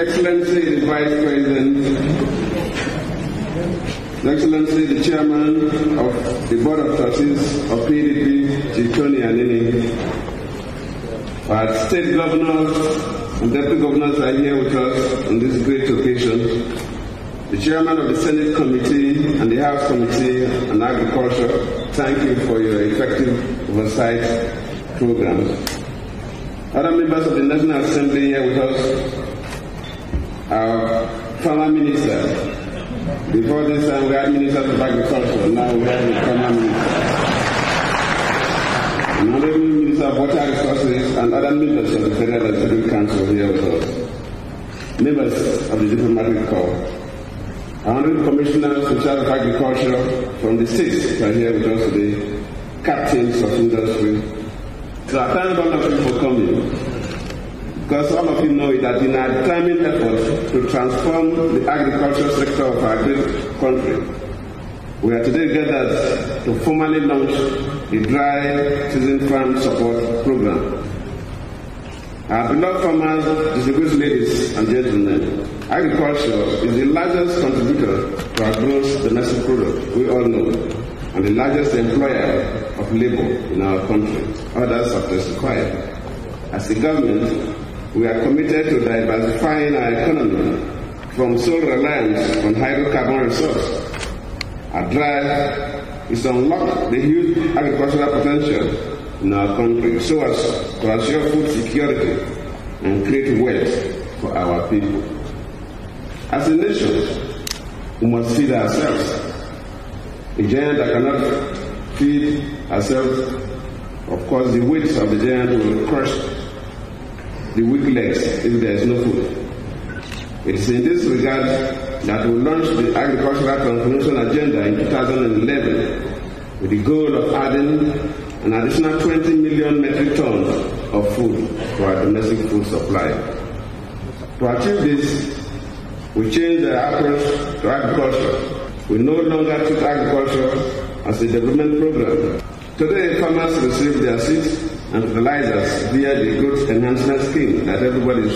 Excellency the Vice President, His Excellency the Chairman of the Board of Trustees of PDP, Chief Tony Anini, our state governors and deputy governors are here with us on this great occasion. The Chairman of the Senate Committee and the House Committee on Agriculture, thank you for your effective oversight program. Other members of the National Assembly here with us, our former minister. Before this time we had ministers of agriculture, now we have the former minister. And honorable minister of water resources and other members of the Federal Executive Council here with us. Members of the diplomatic corps. Honorable commissioners in charge of agriculture from the states are here with us today. Captains of industry. So I thank all of you for coming. Because all of you know that in our determined effort to transform the agricultural sector of our great country, we are today gathered to formally launch the Dry Season Farm Support Program. Our beloved farmers, distinguished ladies and gentlemen, agriculture is the largest contributor to our gross domestic product, we all know, and the largest employer of labor in our country. Others have testified. As a government, we are committed to diversifying our economy from sole reliance on hydrocarbon resource. Our drive is to unlock the huge agricultural potential in our country so as to assure food security and create wealth for our people. As a nation, we must feed ourselves. A giant that cannot feed ourselves, of course, the weight of the giant will crush the weak legs if there is no food. It is in this regard that we launched the Agricultural Transformation Agenda in 2011 with the goal of adding an additional 20 million metric tons of food to our domestic food supply. To achieve this, we changed our approach to agriculture. We no longer treat agriculture as a development program. Today, farmers receive their seeds and fertilizers via the growth enhancement scheme that everybody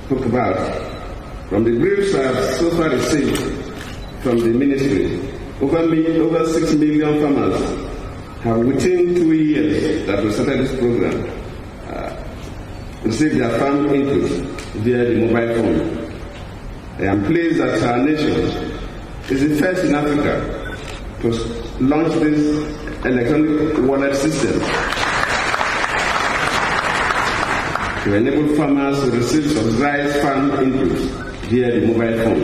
spoke about. From the briefs I have so far received from the ministry, over 6 million farmers have within 2 years that we started this program received their farm input via the mobile phone. I am pleased that our nation is the first in Africa to launch this electronic wallet system to enable farmers to receive subsidized farm inputs via the mobile phone.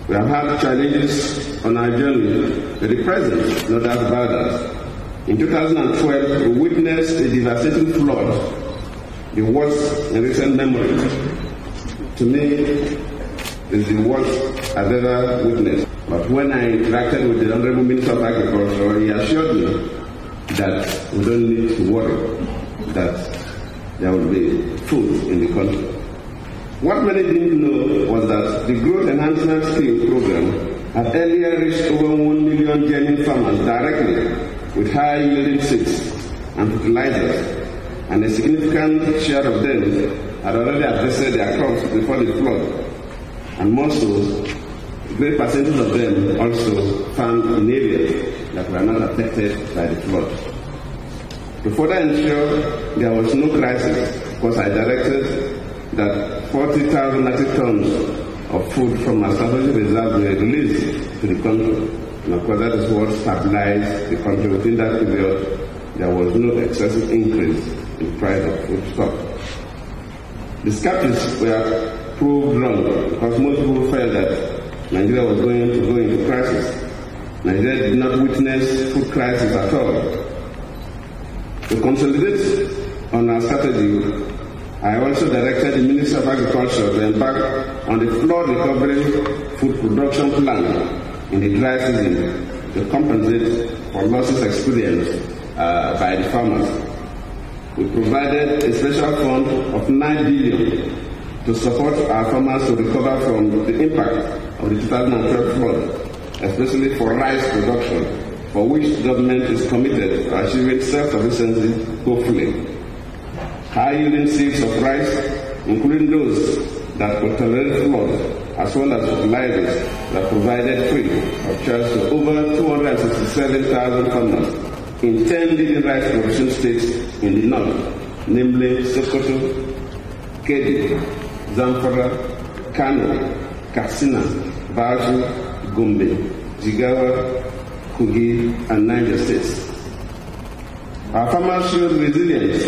We have had challenges on our journey to the present, no doubt about that. In 2012, we witnessed a devastating flood, the worst in recent memory. To me, it's the worst I've ever witnessed. But when I interacted with the Honorable Minister of Agriculture, he assured me that we don't need to worry, that there will be food in the country. What many didn't know was that the Growth Enhancement Scheme program had earlier reached over 1 million genuine farmers directly with high-yielding seeds and fertilizers, and a significant share of them had already harvested their crops before the flood, and more so, a great percentage of them also farmed in areas that were not affected by the flood. To further ensure there was no crisis, because I directed that 40,000 metric tons of food from our strategic reserve were released to the country. And of course, that is what stabilized the country. Within that period, there was no excessive increase in price of food stock. The skeptics were proved wrong, because most people felt that Nigeria was going to go into crisis. Nigeria did not witness food crisis at all. To consolidate on our strategy, I also directed the Minister of Agriculture to embark on the flood recovery food production plan in the dry season to compensate for losses experienced by the farmers. We provided a special fund of 9 billion to support our farmers to recover from the impact of the 2012 flood, especially for rice production, for which the government is committed to achieving self-sufficiency, hopefully. High-yielding seeds of rice, including those that could tolerate flood, as well as fertilizers that provided free of charge to over 267,000 farmers in 10 leading rice production states in the north, namely Sokoto, Kebbi, Zamfara, Kano, Katsina, Bauchi, Gombe, Jigawa, Kogi, and Niger states. Our farmers showed resilience.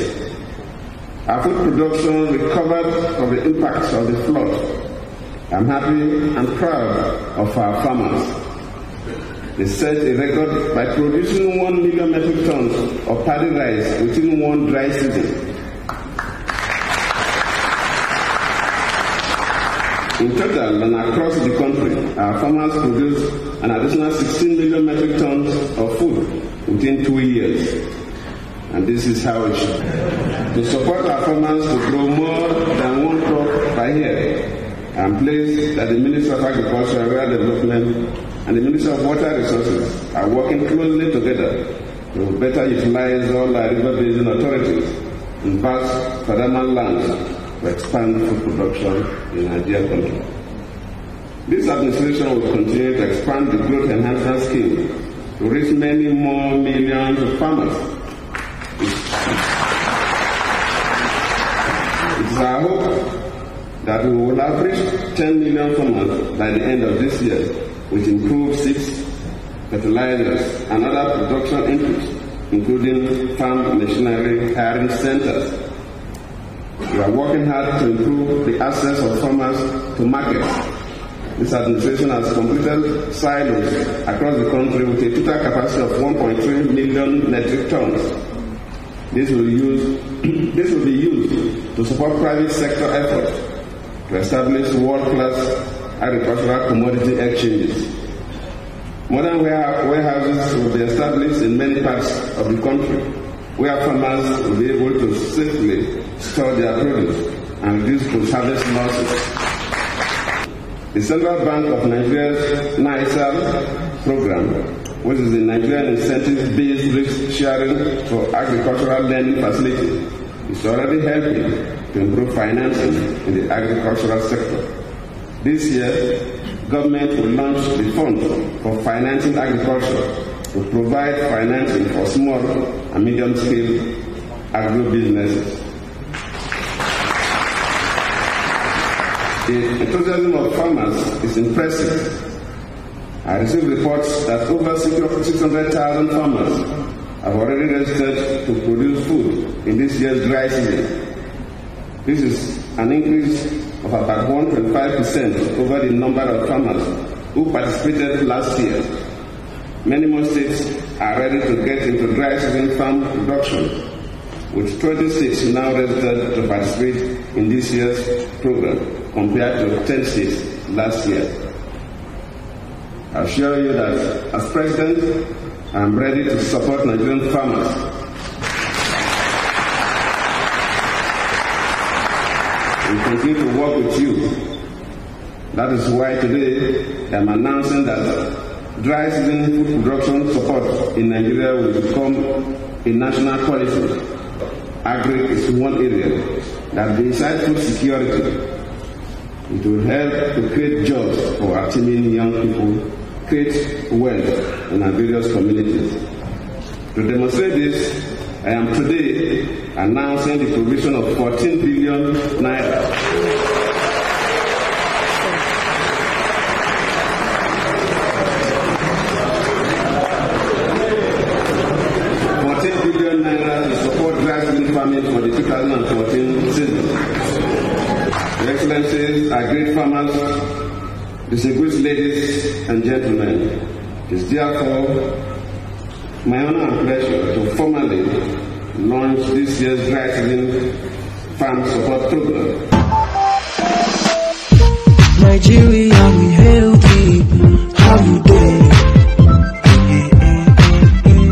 Our food production recovered from the impacts of the flood. I'm happy and proud of our farmers. They set a record by producing 1 million metric tons of paddy rice within one dry season. In total and across the country, our farmers produced an additional 16 million metric tons of food within 2 years. And this is how it should be. To support our farmers to grow more than one crop per year, I am pleased that the Minister of Agriculture and Rural Development and the Minister of Water Resources are working closely together to better utilize all our river basin authorities in vast farmland lands to expand food production in Nigeria country. This administration will continue to expand the growth enhancement scheme to reach many more millions of farmers. It is our hope that we will average 10 million farmers by the end of this year, with improved seeds, fertilizers, and other production inputs, including farm machinery hiring centers. We are working hard to improve the access of farmers to markets. This administration has completed silos across the country with a total capacity of 1.3 million metric tons. This will be used to support private sector efforts to establish world-class agricultural commodity exchanges. Modern warehouses will be established in many parts of the country, where farmers will be able to safely store their produce and reduce post-harvest losses. The Central Bank of Nigeria's NISAL program, which is the Nigerian Incentive-Based Risk Sharing for Agricultural Lending Facility, is already helping to improve financing in the agricultural sector. This year, government will launch the Fund for Financing Agriculture to provide financing for small and medium-scale agro-businesses. The enthusiasm of farmers is impressive. I received reports that over 600,000 farmers have already registered to produce food in this year's dry season. This is an increase of about 1.5% over the number of farmers who participated last year. Many more states are ready to get into dry season farm production, with 26 now registered to participate in this year's program, compared to 10 states last year. I assure you that as President, I am ready to support Nigerian farmers. We continue to work with you. That is why today I am announcing that dry season food production support in Nigeria will become a national policy. Agri is one area that besides food security, it will help to create jobs for our teeming young people, create wealth in our various communities. To demonstrate this, I am today announcing the provision of 14 billion naira. 14 billion naira to support dry season farming for the 2014 season. Your Excellencies, our great farmers, distinguished ladies and gentlemen, it is therefore my honor and pleasure to formally launch this year's dry season farm support program. Nigeria, we hail thee, how you doing?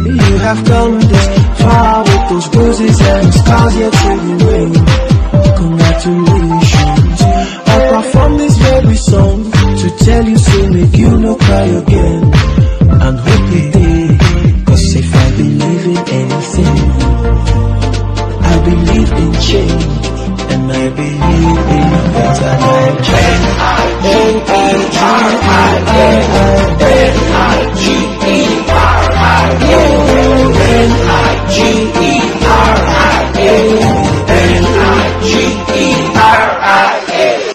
You have come this far with those bruises and scars yet to remain. Congratulations, I perform this very song to tell you so make you no cry again. And hope it day, cause if I believe in anything, I believe in change, and I believe in and I dream.